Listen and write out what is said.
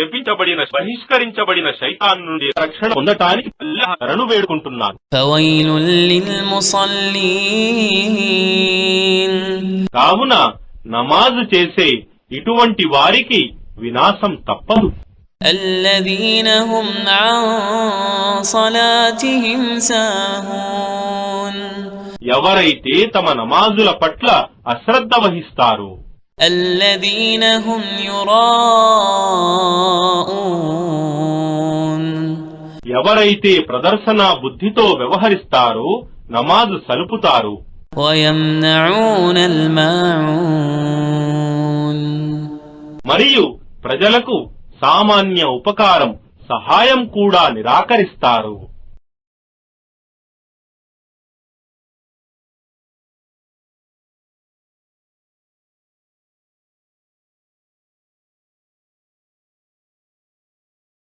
శపించబడిన బహిష్కరించబడిన శైతాన్ నుండి రక్షణ పొందటానికి అల్లాహ్ శరణు వేడుకుంటున్నాను. కావున నమాజు చేసే ఇటువంటి వారికి వినాశం తప్పదు. الذين هم عن صلاتهم ساهون ఎవరైతే తమ నమాజుల పట్ల అశ్రద్ధ వహిస్తారో. الذين هم يراءون ఎవరైతే ప్రదర్శనా బుద్ధితో వ్యవహరిస్తారో, నమాజు సలుపుతారు. ويمنعون الماعون మరియు ప్రజలకు సామాన్య ఉపకారం, సహాయం కూడా నిరాకరిస్తారు.